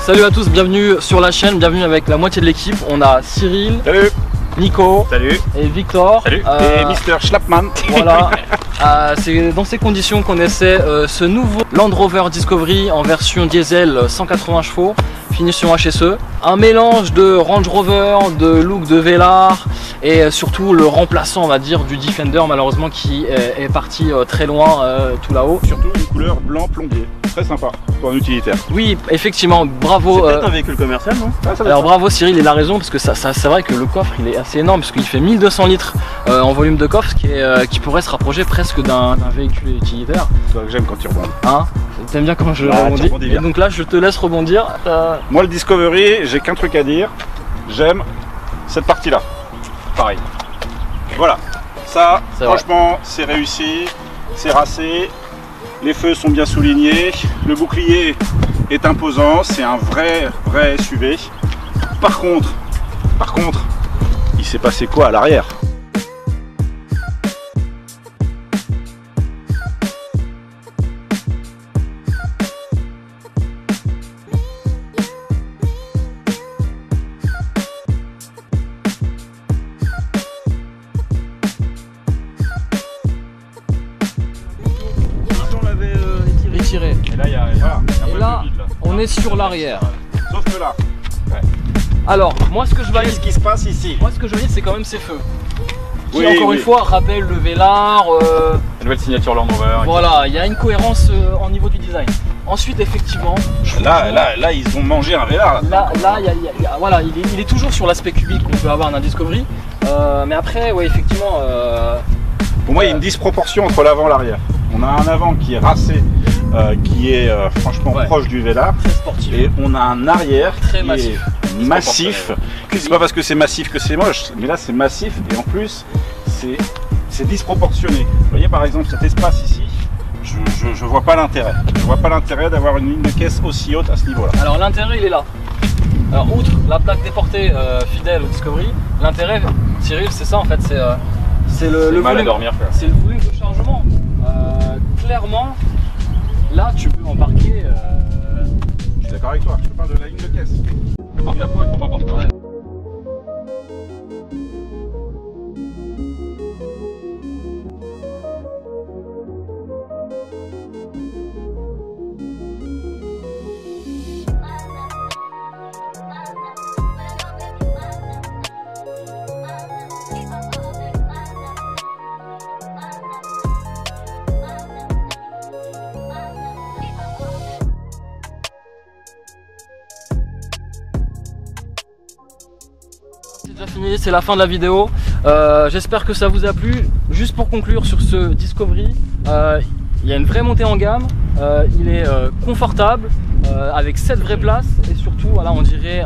Salut à tous, bienvenue sur la chaîne, bienvenue avec la moitié de l'équipe. On a Cyril, salut, Nico, salut, et Victor, salut, et Mr Schlappmann. Voilà, c'est dans ces conditions qu'on essaie ce nouveau Land Rover Discovery en version diesel 180 chevaux, finition HSE. Un mélange de Range Rover, de look de Velar et surtout le remplaçant, on va dire, du Defender malheureusement qui est parti très loin tout là-haut. Surtout une couleur blanc plombier, très sympa pour un utilitaire. Oui, effectivement, bravo. C'est peut-être un véhicule commercial, non? Alors bravo Cyril, il a raison parce que c'est vrai que le coffre il est assez énorme parce qu'il fait 1200 litres en volume de coffre, ce qui pourrait se rapprocher presque d'un véhicule utilitaire. C'est ça que j'aime quand tu rebondis. Hein? T'aimes bien comment je rebondis? Et donc là je te laisse rebondir. Moi le Discovery, j'ai qu'un truc à dire, j'aime cette partie là. Pareil. Voilà. Ça, franchement, c'est réussi, c'est racé, les feux sont bien soulignés, le bouclier est imposant, c'est un vrai SUV. Par contre, il s'est passé quoi à l'arrière? Étiré. Et là, il y a Et là, on est sur l'arrière. Sauf que là. Ouais. Alors, moi ce que je valide, Qu'est-ce qui se passe ici? moi ce que je valide, c'est quand même ces feux. Qui Oui, encore une fois rappellent le Velar. La nouvelle signature Land Rover. Voilà, il y a une cohérence au niveau du design. Ensuite, effectivement, Là, ils ont mangé un Velar. voilà, il est toujours sur l'aspect cubique qu'on peut avoir d'un Discovery. Mais après, ouais, effectivement. Pour moi, il y a une disproportion entre l'avant et l'arrière. On a un avant qui est racé, qui est franchement proche du Velar, très sportif. et on a un arrière Très qui massif. est massif. C'est pas parce que c'est massif que c'est moche, mais là c'est massif et en plus c'est disproportionné. Vous voyez par exemple cet espace ici, je vois pas l'intérêt. Je vois pas l'intérêt d'avoir une ligne de caisse aussi haute à ce niveau-là. Alors l'intérêt il est là. Alors outre la plaque déportée fidèle au Discovery, l'intérêt, Cyril, c'est ça en fait, c'est le volume. C'est le volume de chargement. Clairement, là tu peux embarquer. Je suis d'accord avec toi, je te parle de la ligne de caisse. C'est déjà fini, c'est la fin de la vidéo. J'espère que ça vous a plu. Juste pour conclure sur ce Discovery, il y a une vraie montée en gamme, il est confortable, avec 7 vraies places et surtout voilà, on dirait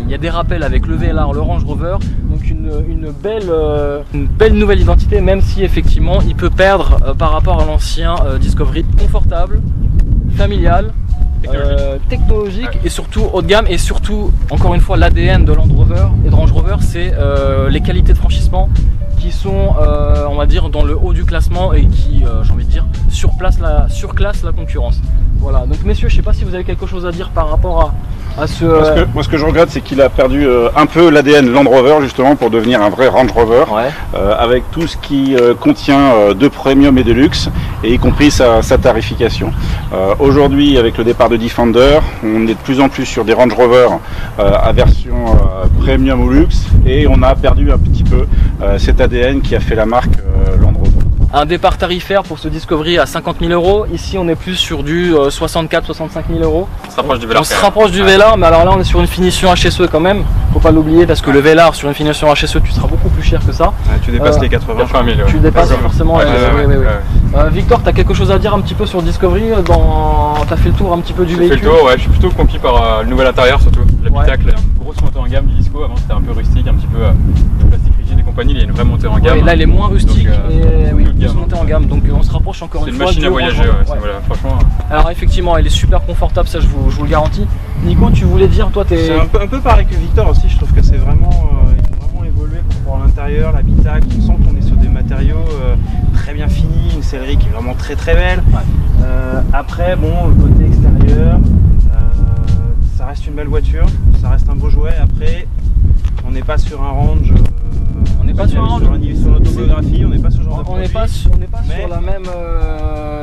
il y a des rappels avec le Velar, le Range Rover, donc une belle nouvelle identité, même si effectivement il peut perdre par rapport à l'ancien Discovery. Confortable, familial, technologique et surtout haut de gamme, et surtout encore une fois l'ADN de Land Rover et de Range Rover, c'est les qualités de franchissement qui sont on va dire dans le haut du classement et qui j'ai envie de dire surclassent la concurrence. Voilà, donc messieurs, je sais pas si vous avez quelque chose à dire par rapport à ce... Moi ce que je regrette, c'est qu'il a perdu un peu l'ADN Land Rover justement pour devenir un vrai Range Rover, avec tout ce qui contient de premium et de luxe, et y compris sa tarification. Aujourd'hui, avec le départ de Defender, on est de plus en plus sur des Range Rover à version premium ou luxe, et on a perdu un petit peu cet ADN qui a fait la marque Land Rover. Un départ tarifaire pour ce Discovery à 50 000 €. Ici, on est plus sur du 64-65 000 €. On se rapproche du Velar. On se rapproche du Velar, mais alors là, on est sur une finition HSE quand même. Faut pas l'oublier parce que le Velar sur une finition HSE, tu seras beaucoup plus cher que ça. Tu dépasses les 80 000. Tu dépasses forcément. Victor, tu as quelque chose à dire un petit peu sur Discovery? Tu as fait le tour un petit peu du véhicule? J'ai fait le tour, ouais. Je suis plutôt conquis par le nouvel intérieur surtout. L'habitacle, une grosse montée en gamme du Disco. Avant, c'était un peu rustique, un petit peu de plastique rigide et compagnie. Il y a une vraie montée en gamme. Là, il est moins rustique et oui, plus montée en gamme. Donc on se rapproche encore une fois. C'est une machine à voyager, voilà, franchement. Alors effectivement, il est super confortable, ça je vous le garantis. Nico, tu voulais dire, toi t'es... C'est un peu pareil que Victor aussi, je trouve que c'est vraiment, ils ont vraiment évolué pour l'intérieur, l'habitacle. On sent qu'on est sur des matériaux très bien finis, une sellerie qui est vraiment très belle. Après, bon, le côté extérieur, belle voiture, ça reste un beau jouet. Après, on n'est pas sur un range. On n'est pas sur un range. Sur l'autographie, on n'est pas sur ce genre de On produit. n'est pas sur la même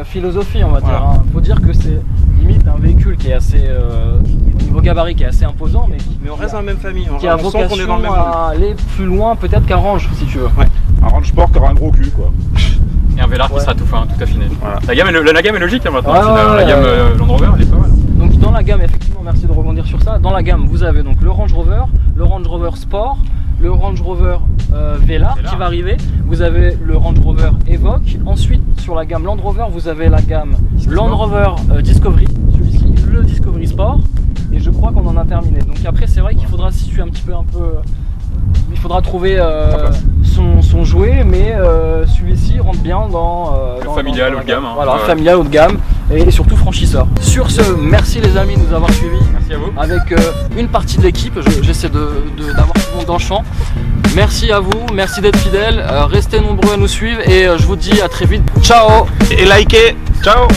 philosophie, on va dire. Hein. Faut dire que c'est limite un véhicule qui est assez, au niveau gabarit, qui est assez imposant, mais on reste dans la même famille. Qui a vocation à aller plus loin, peut-être qu'un range, si tu veux. Ouais. Un range sport qui aura un gros cul, quoi. Et un Velar qui sera tout fin, tout affiné. Voilà. La gamme est logique hein, maintenant. Ouais, la gamme Land Rover, elle est pas mal. Donc dans la gamme, effectivement, merci de rebondir sur ça. Dans la gamme, vous avez donc le Range Rover Sport, le Range Rover Velar qui va arriver. Vous avez le Range Rover Evoque. Ensuite, sur la gamme Land Rover, vous avez la gamme Land Rover Discovery, celui-ci, le Discovery Sport. Et je crois qu'on en a terminé. Donc après, c'est vrai qu'il faudra situer un peu. Il faudra trouver son jouet, mais celui-ci rentre bien dans le familial haut de gamme. Hein. Voilà, familial haut de gamme et surtout franchisseur. Sur ce, merci les amis de nous avoir suivis. Merci à vous. Avec une partie de l'équipe, j'essaie d'avoir tout le monde dans le champ. Merci à vous, merci d'être fidèles, restez nombreux à nous suivre et je vous dis à très vite. Ciao. Et likez. Ciao.